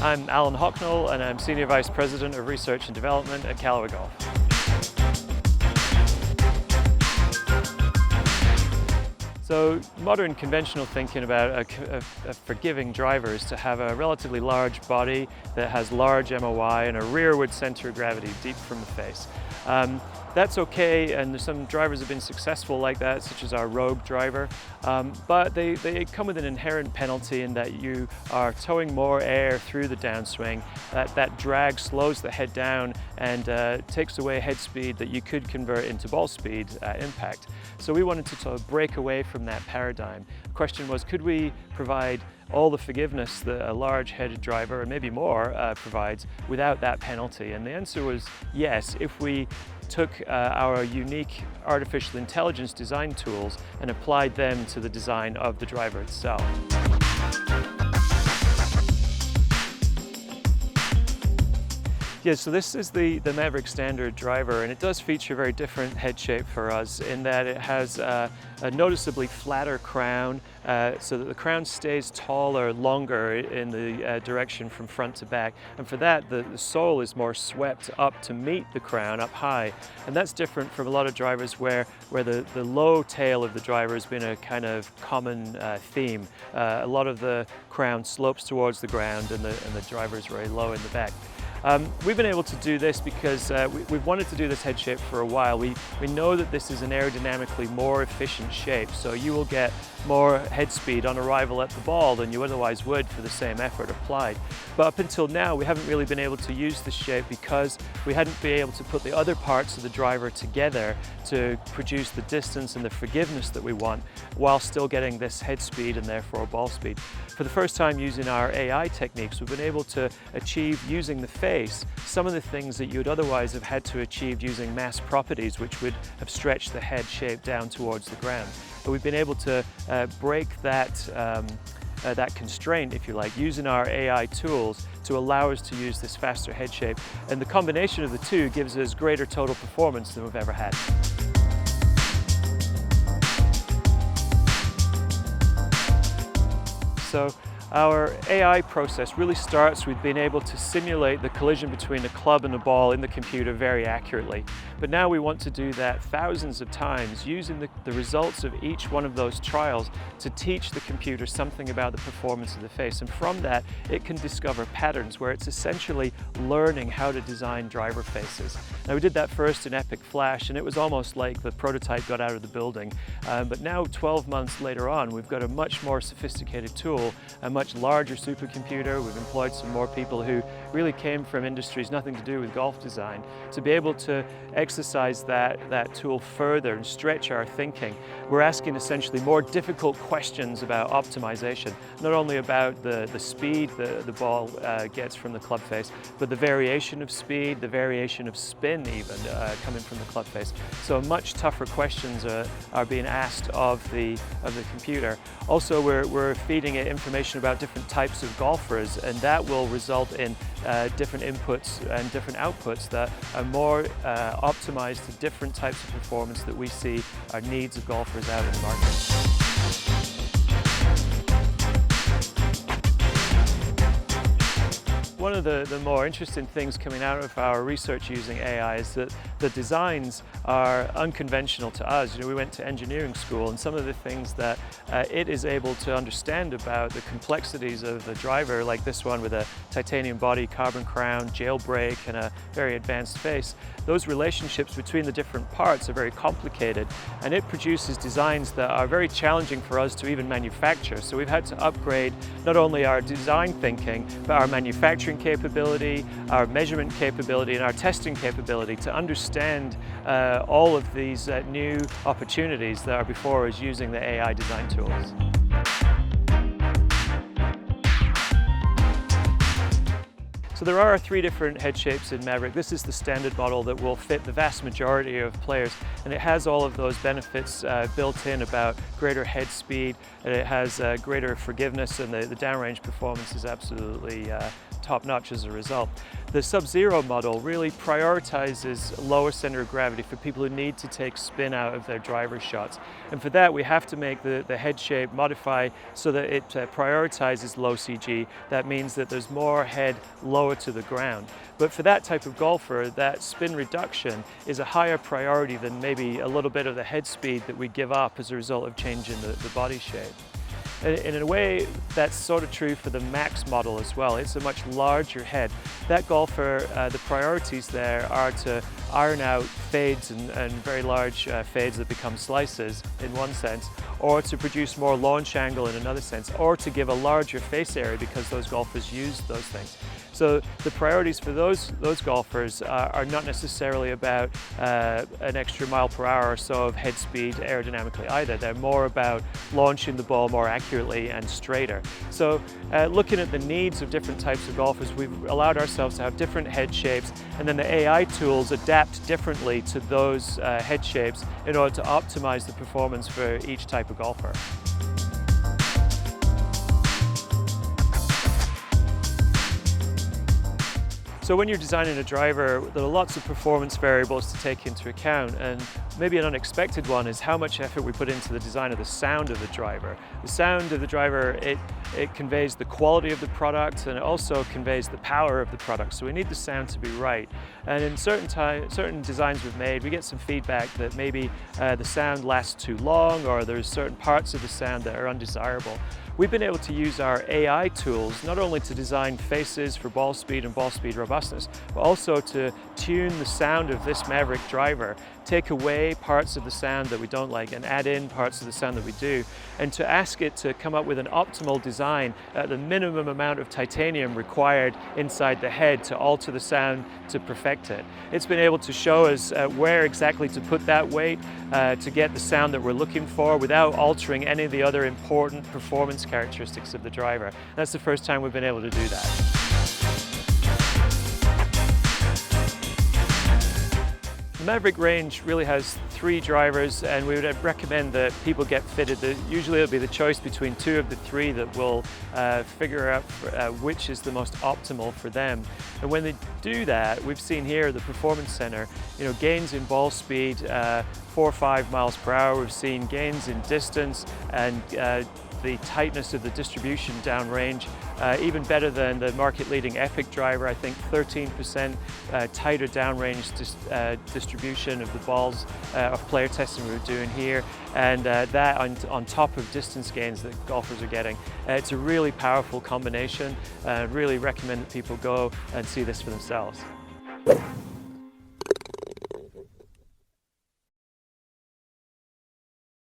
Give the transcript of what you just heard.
I'm Alan Hocknell and I'm Senior Vice President of Research and Development at Callaway Golf. So modern conventional thinking about a forgiving driver is to have a relatively large body that has large MOI and a rearward center of gravity deep from the face. That's okay, and some drivers have been successful like that, such as our Rogue driver, but they come with an inherent penalty in that you are towing more air through the downswing. That drag slows the head down and takes away head speed that you could convert into ball speed at impact. So we wanted to sort of break away from that paradigm. The question was, could we provide all the forgiveness that a large-headed driver, and maybe more, provides without that penalty? And the answer was yes, if we took our unique artificial intelligence design tools and applied them to the design of the driver itself. Yeah, so this is the Maverick Standard driver, and it does feature a very different head shape for us in that it has a noticeably flatter crown, so that the crown stays taller, longer in the direction from front to back. And for that, the sole is more swept up to meet the crown up high. And that's different from a lot of drivers where the low tail of the driver has been a kind of common theme. A lot of the crown slopes towards the ground and the driver is very low in the back. We've been able to do this because we've wanted to do this head shape for a while. We know that this is an aerodynamically more efficient shape, so you will get more head speed on arrival at the ball than you otherwise would for the same effort applied. But up until now, we haven't really been able to use this shape because we hadn't been able to put the other parts of the driver together to produce the distance and the forgiveness that we want while still getting this head speed and therefore ball speed. For the first time using our AI techniques, we've been able to achieve using the face some of the things that you would otherwise have had to achieve using mass properties, which would have stretched the head shape down towards the ground. But we've been able to break that constraint, if you like, using our AI tools to allow us to use this faster head shape. And the combination of the two gives us greater total performance than we've ever had. So our AI process really starts with being able to simulate the collision between a club and a ball in the computer very accurately. But now we want to do that thousands of times using the results of each one of those trials to teach the computer something about the performance of the face. And from that, it can discover patterns where it's essentially learning how to design driver faces. Now we did that first in Epic Flash, and it was almost like the prototype got out of the building. But now 12 months later on, we've got a much more sophisticated tool, a much larger supercomputer. We've employed some more people who really came from industries nothing to do with golf design to be able to exercise that tool further and stretch our thinking. We're asking essentially more difficult questions about optimization, not only about the speed the ball gets from the club face, but the variation of speed, the variation of spin even coming from the club face. So much tougher questions are being asked of the computer. Also, we're feeding it information about different types of golfers, and that will result in different inputs and different outputs that are more optimized to different types of performance that we see are needs of golfers out in the market. One of the more interesting things coming out of our research using AI is that the designs are unconventional to us. You know, we went to engineering school, and some of the things that it is able to understand about the complexities of the driver, like this one with a titanium body, carbon crown, jailbreak, and a very advanced face, those relationships between the different parts are very complicated, and it produces designs that are very challenging for us to even manufacture. So we've had to upgrade not only our design thinking, but our manufacturing capability, our measurement capability, and our testing capability to understand all of these new opportunities that are before us using the AI design tools. So there are 3 different head shapes in Maverick. This is the standard model that will fit the vast majority of players, and it has all of those benefits built in about greater head speed, and it has greater forgiveness, and the downrange performance is absolutely top notch as a result. The Sub-Zero model really prioritizes lower center of gravity for people who need to take spin out of their driver shots. And for that, we have to make the head shape modify so that it prioritizes low CG. That means that there's more head lower to the ground. But for that type of golfer, that spin reduction is a higher priority than maybe a little bit of the head speed that we give up as a result of changing the body shape. And in a way, that's sort of true for the Max model as well. It's a much larger head. That golfer, the priorities there are to iron out fades and very large fades that become slices in one sense, or to produce more launch angle in another sense, or to give a larger face area because those golfers use those things. So the priorities for those golfers are not necessarily about an extra mile per hour or so of head speed aerodynamically either. They're more about launching the ball more accurately and straighter. So looking at the needs of different types of golfers, we've allowed ourselves to have different head shapes, and then the AI tools adapt differently to those head shapes in order to optimize the performance for each type of golfer. So when you're designing a driver, there are lots of performance variables to take into account, and maybe an unexpected one is how much effort we put into the design of the sound of the driver. The sound of the driver, it conveys the quality of the product, and it also conveys the power of the product, so we need the sound to be right. And in certain designs we've made, we get some feedback that maybe the sound lasts too long, or there's certain parts of the sound that are undesirable. We've been able to use our AI tools not only to design faces for ball speed and ball speed robustness, but also to tune the sound of this Mavrik driver, take away parts of the sound that we don't like and add in parts of the sound that we do, and to ask it to come up with an optimal design at the minimum amount of titanium required inside the head to alter the sound to perfect it. It's been able to show us where exactly to put that weight to get the sound that we're looking for without altering any of the other important performance characteristics of the driver. That's the first time we've been able to do that. The Mavrik range really has 3 drivers, and we would recommend that people get fitted. Usually it'll be the choice between 2 of the 3 that will figure out which is the most optimal for them. And when they do that, we've seen here at the Performance Center, gains in ball speed 4 or 5 miles per hour. We've seen gains in distance and the tightness of the distribution downrange, even better than the market-leading Epic driver. I think 13% tighter downrange distribution of the balls of player testing we were doing here, and that on top of distance gains that golfers are getting. It's a really powerful combination. Really recommend that people go and see this for themselves.